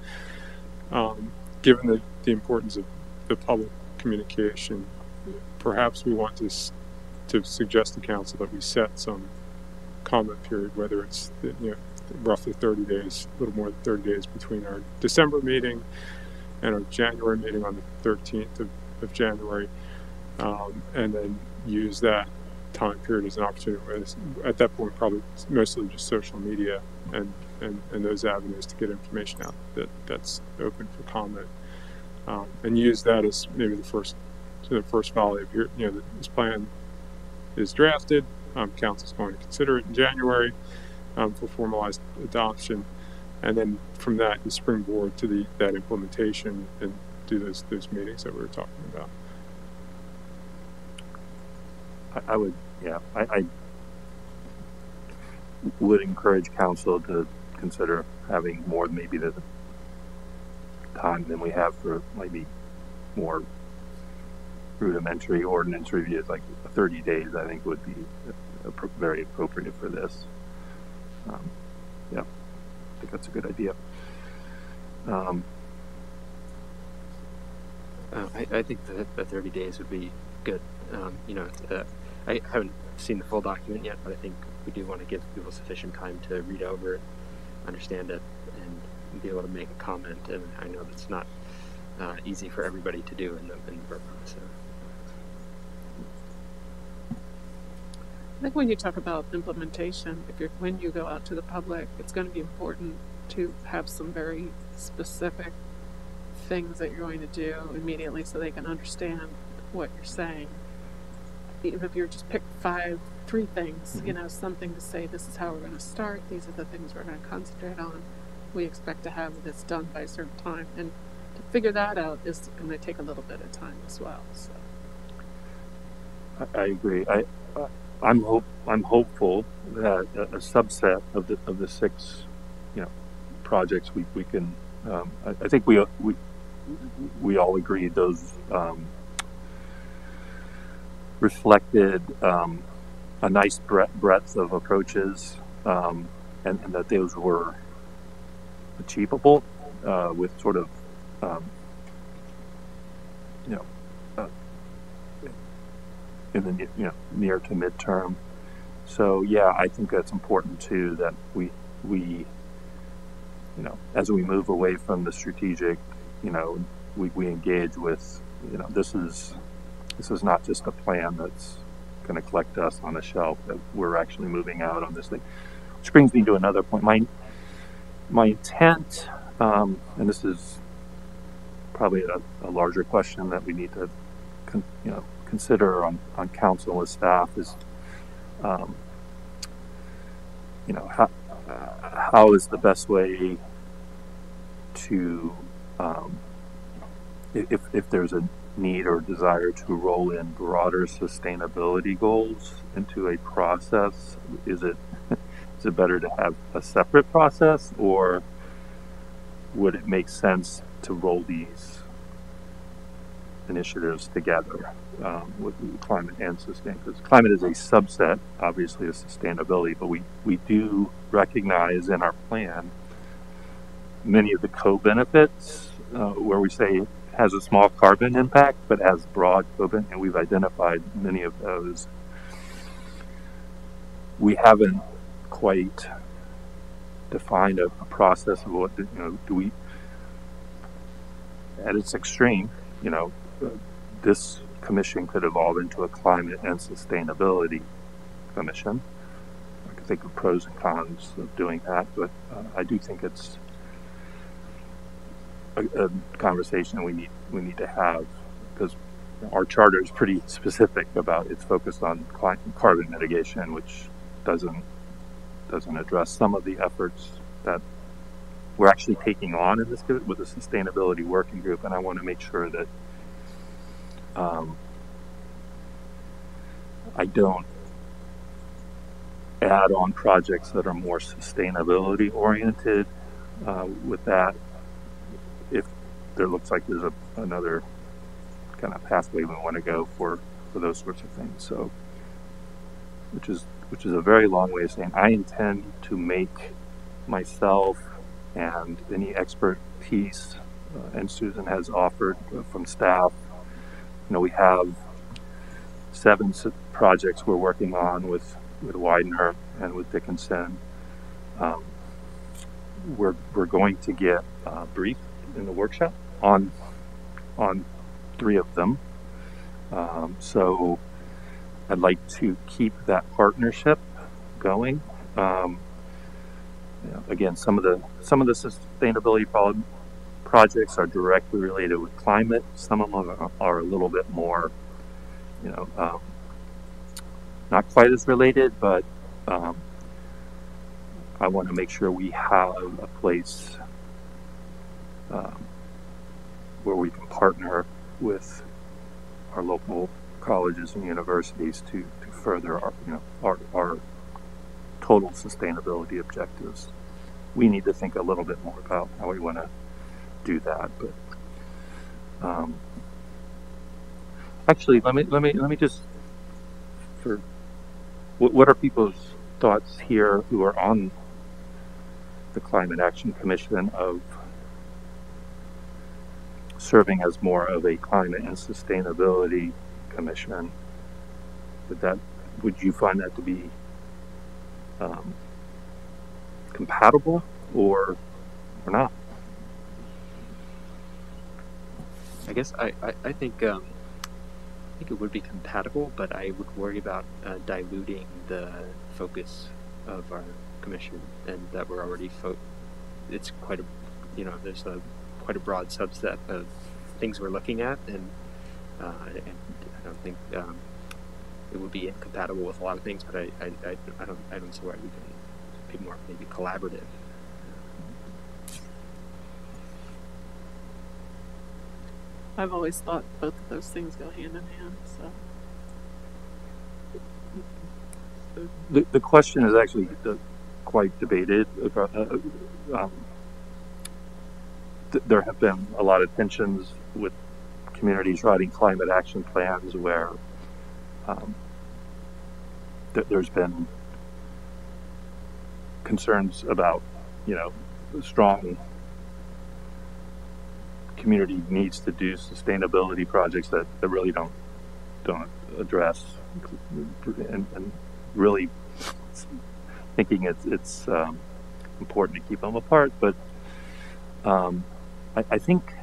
[SPEAKER 6] Given the importance of the public communication, perhaps we want to suggest to council that we set some comment period, whether it's roughly 30 days, a little more than 30 days between our December meeting and our January meeting on the 13th of January, and then use that time period as an opportunity. At that point, probably mostly just social media and those avenues to get information out that's open for comment, and use that as maybe the first volley of this plan is drafted. Council's going to consider it in January for formalized adoption, and then from that you springboard to that implementation and do those meetings that we were talking about.
[SPEAKER 1] I would encourage council to consider having more, maybe the time than we have for maybe more rudimentary ordinance reviews, like 30 days. I think would be very appropriate for this. I think that's a good idea.
[SPEAKER 4] I think the 30 days would be good. I haven't seen the full document yet, but I think we do want to give people sufficient time to read over it, understand it, and be able to make a comment. And I know that's not easy for everybody to do in the borough. So.
[SPEAKER 5] I think when you talk about implementation, when you go out to the public, it's going to be important to have some very specific things that you're going to do immediately so they can understand what you're saying. Even if you're just pick 3 things, something to say, this is how we're going to start, these are the things we're going to concentrate on, we expect to have this done by a certain time, and to figure that out is going to take a little bit of time as well. So.
[SPEAKER 1] I agree. I'm hopeful that a subset of the 6 projects we can. I think we all agreed those reflected a nice breadth of approaches, and that those were achievable with sort of in the near to midterm. So I think that's important too, that we as we move away from the strategic, we engage with this is not just a plan that's going to collect us on a shelf, that we're actually moving out on this thing. Which brings me to another point. My intent, and this is probably a larger question that we need to consider on council with staff is, you know, how is the best way to, if there's a need or desire to roll in broader sustainability goals into a process, is it better to have a separate process, or would it make sense to roll these initiatives together with climate and sustain? Because climate is a subset, obviously, of sustainability, but we do recognize in our plan many of the co-benefits where we say has a small carbon impact, but has broad co-benefits, and we've identified many of those. We haven't quite defined a process of what, you know, do we, at its extreme, you know, this commission could evolve into a climate and sustainability commission. I can think of pros and cons of doing that, but I do think it's a conversation we need to have, because our charter is pretty specific about its focus on carbon mitigation, which doesn't address some of the efforts that we're actually taking on in this with the sustainability working group, and I want to make sure that I don't add on projects that are more sustainability oriented with that, if there looks like there's another kind of pathway we want to go for those sorts of things. So, which is a very long way of saying I intend to make myself and any expertise, and Susan has offered from staff. You know, we have 7 projects we're working on with Widener and with Dickinson. We're going to get briefed in the workshop on 3 of them. So I'd like to keep that partnership going. You know, again, some of the sustainability projects are directly related with climate. Some of them are a little bit more, you know, not quite as related, but I want to make sure we have a place where we can partner with our local colleges and universities to further our, you know, our total sustainability objectives. We need to think a little bit more about how we want to do that. But actually, let me just, for what are people's thoughts here who are on the Climate Action Commission of serving as more of a climate and sustainability commission? Would you find that to be compatible or not?
[SPEAKER 4] I guess I think it would be compatible, but I would worry about diluting the focus of our commission, and that we're already it's quite a, you know, there's quite a broad subset of things we're looking at, and I don't think it would be incompatible with a lot of things, but I don't see why we can be more maybe collaborative.
[SPEAKER 5] I've always thought both of those things go hand in hand. So
[SPEAKER 1] The question is actually quite debated. There have been a lot of tensions with communities writing climate action plans where there's been concerns about, you know, strong community needs to do sustainability projects that really don't address, and really thinking it's important to keep them apart. But I think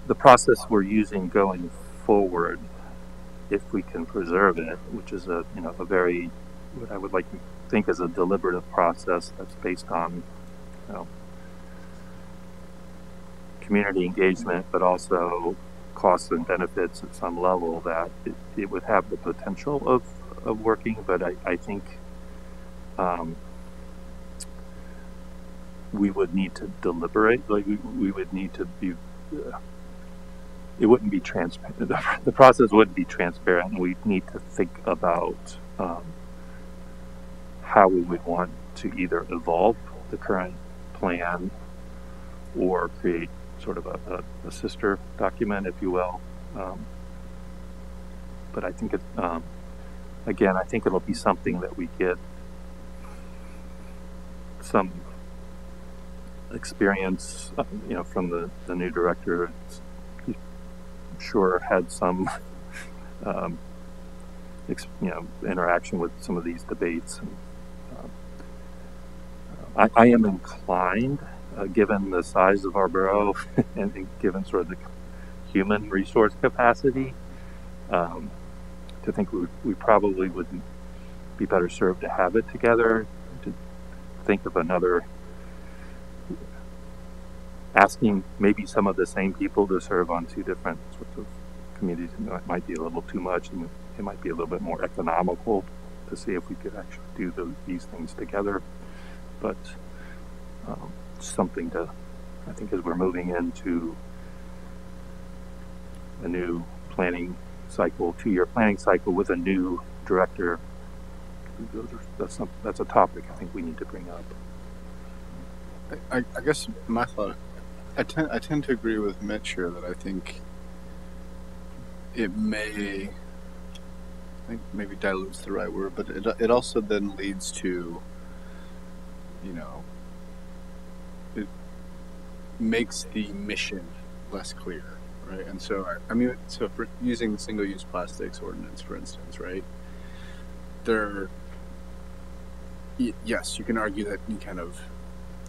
[SPEAKER 1] the process we're using going forward, if we can preserve it, which is a very, what I would like to think is a deliberative process that's based on, you know, community engagement, but also costs and benefits at some level, that it would have the potential of working, but I think we would need to deliberate. Like we would need to be. It wouldn't be transparent. The process wouldn't be transparent. We'd need to think about how we would want to either evolve the current plan or create sort of a sister document, if you will. But I think again, I think it'll be something that we get some experience, from the new director. He sure had some, interaction with some of these debates. And, I am inclined, given the size of our borough and given sort of the human resource capacity, to think we probably would be better served to have it together, to think of another, asking maybe some of the same people to serve on two different sorts of committees. It might be a little too much, and it might be a little bit more economical to see if we could actually do these things together. But something to, I think, as we're moving into a new planning cycle, 2-year planning cycle with a new director, that's a topic I think we need to bring up.
[SPEAKER 2] I guess my thought, I tend to agree with Mitch here that I think it may, I think maybe dilute's the right word, but it also then leads to, it makes the mission less clear, right? And so, so for using the single-use plastics ordinance, for instance, right? Yes, you can argue that you kind of,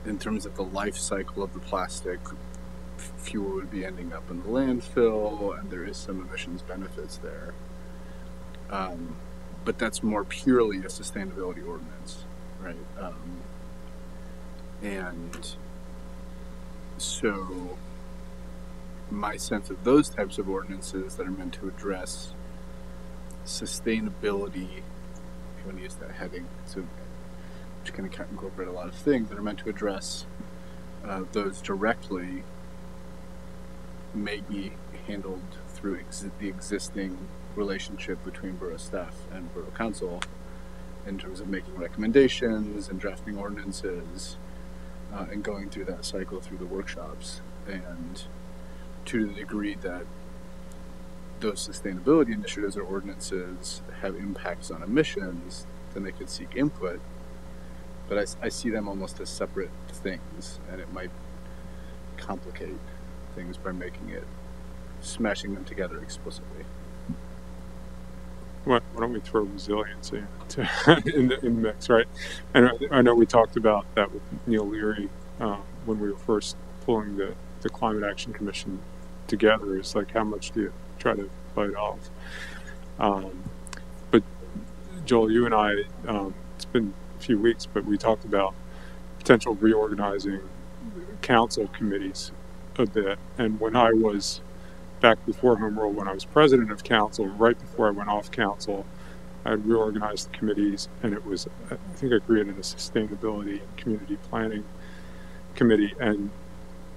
[SPEAKER 2] in terms of the life cycle of the plastic, fewer would be ending up in the landfill, and there is some emissions benefits there. But that's more purely a sustainability ordinance, right? And so my sense of those types of ordinances that are meant to address sustainability, if you want to use that heading, so which kind of incorporate a lot of things that are meant to address those directly, may be handled through the existing relationship between borough staff and borough council in terms of making recommendations and drafting ordinances and going through that cycle through the workshops. And to the degree that those sustainability initiatives or ordinances have impacts on emissions, then they could seek input. But I see them almost as separate things, and it might complicate things by smashing them together explicitly.
[SPEAKER 6] Why don't we throw resiliency in the mix, right? And I know we talked about that with Neil Leary when we were first pulling the Climate Action Commission together. It's like, how much do you try to bite off? But Joel, you and I, it's been a few weeks, but we talked about potential reorganizing council committees a bit. And when I was back before Home Rule, when I was president of council, right before I went off council, I had reorganized the committees, and it was, I think I created a sustainability and community planning committee, and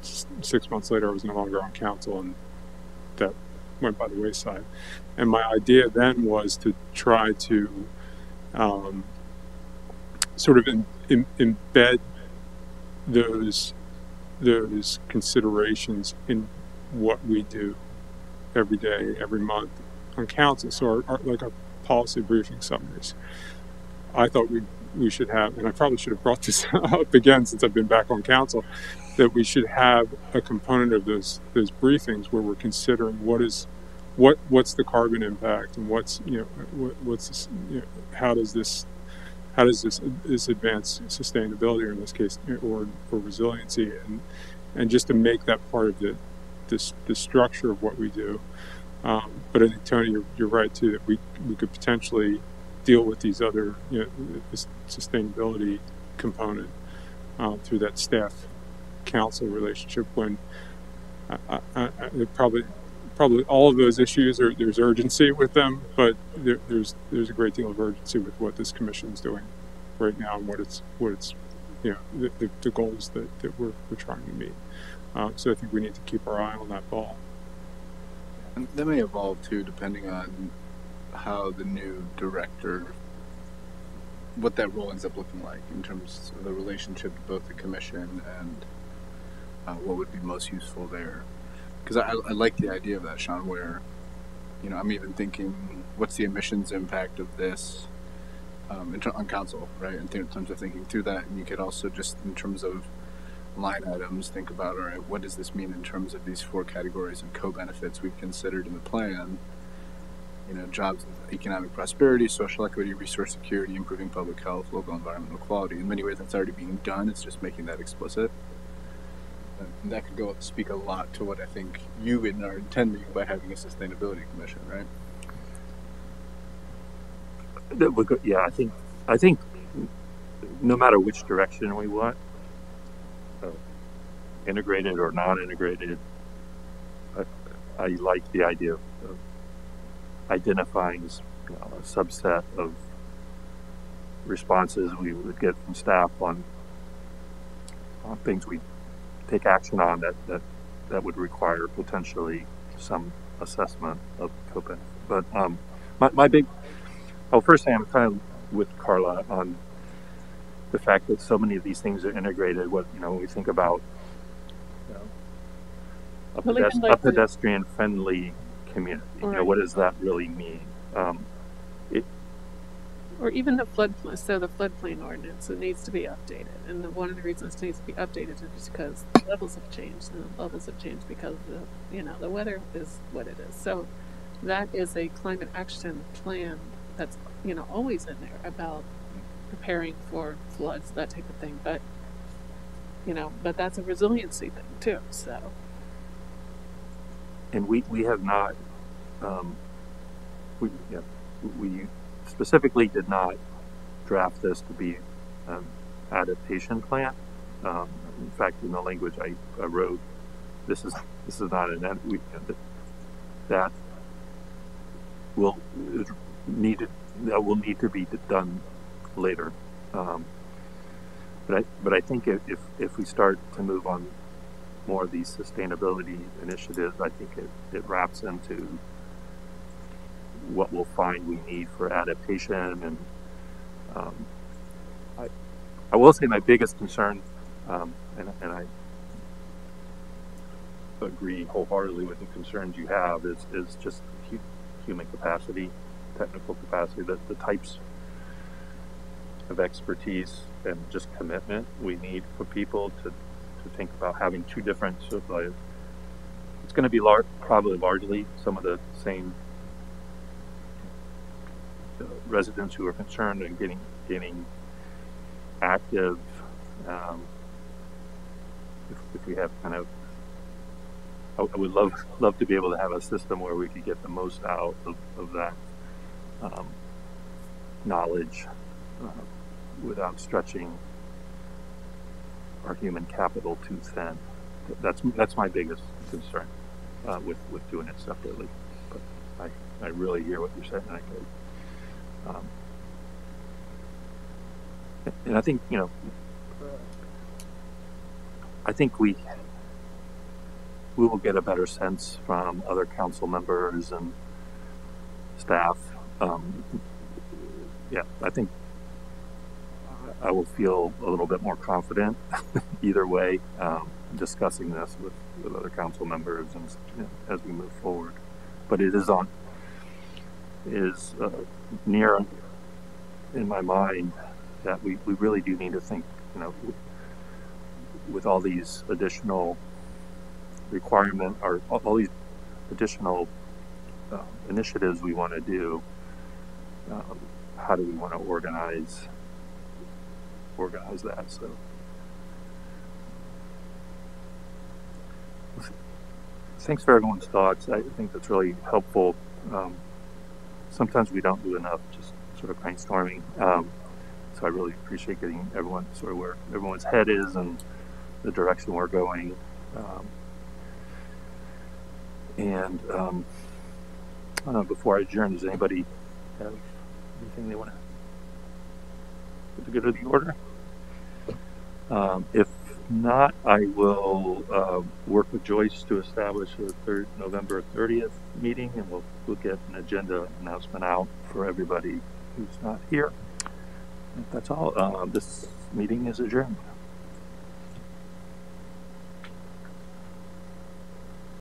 [SPEAKER 6] 6 months later I was no longer on council, and that went by the wayside. And my idea then was to try to sort of embed those considerations in what we do every day, every month on council. So our policy briefing summaries, I thought we should have, and I probably should have brought this up again since I've been back on council, that we should have a component of those briefings where we're considering what's the carbon impact, and how does this advance sustainability, or in this case, or resiliency, and just to make that part of the structure of what we do. But I think, Tony, you're right too, that we could potentially deal with these other, this sustainability component through that staff council relationship, when it probably probably all of those issues there's urgency with them, but there's a great deal of urgency with what this commission is doing right now and what it's the goals that we're trying to meet. So I think we need to keep our eye on that ball.
[SPEAKER 2] And that may evolve too, depending on how the new director, what that role ends up looking like in terms of the relationship to both the commission and what would be most useful there. Because I like the idea of that, Sean, where, I'm even thinking, what's the emissions impact of this on council, right? In terms of thinking through that, and you could also just, in terms of line items, think about, all right, what does this mean in terms of these 4 categories of co-benefits we've considered in the plan? Jobs, economic prosperity, social equity, resource security, improving public health, local environmental quality. In many ways, that's already being done. It's just making that explicit. And that could speak a lot to what I think you are intending by having a sustainability commission, right?
[SPEAKER 1] Yeah, I think no matter which direction we want, integrated or non-integrated, I like the idea of identifying a subset of responses we would get from staff on things we take action on that would require potentially some assessment of co-benefit. But first thing, I'm kind of with Carla on the fact that so many of these things are integrated. When we think about a pedestrian-friendly community, what does that really mean?
[SPEAKER 5] Or even the floodplain ordinance, it needs to be updated. And one of the reasons it needs to be updated is because the levels have changed, and the levels have changed because the weather is what it is. So that is a climate action plan that's always in there about preparing for floods, that type of thing. But but that's a resiliency thing too. So.
[SPEAKER 1] And we have not we specifically did not draft this to be an adaptation plan. In fact, in the language I wrote, this is not that will need to be done later. But I think if we start to move on more of these sustainability initiatives, I think it wraps into what we'll find we need for adaptation. And I will say my biggest concern, and I agree wholeheartedly with the concerns you have, is just human capacity, technical capacity, the types of expertise and just commitment we need for people to think about having 2 different it's going to be probably largely some of the same residents who are concerned and getting active. If we have kind of, I would love to be able to have a system where we could get the most out of that knowledge without stretching our human capital too thin. That's my biggest concern with doing it separately. But I really hear what you're saying. And I think I think we will get a better sense from other council members and staff. I think I will feel a little bit more confident either way, discussing this with other council members and as we move forward. But it is near in my mind that we really do need to think, with all these additional requirement or all these additional initiatives we want to do, how do we want to organize that? So thanks for everyone's thoughts. I think that's really helpful. Sometimes we don't do enough just sort of brainstorming. So I really appreciate getting everyone sort of where everyone's head is and the direction we're going. And I don't know, before I adjourn, does anybody have anything they want to put together the order? If not, I will work with Joyce to establish a November 30th meeting, and we'll get an agenda announcement out for everybody who's not here. If that's all. This meeting is adjourned.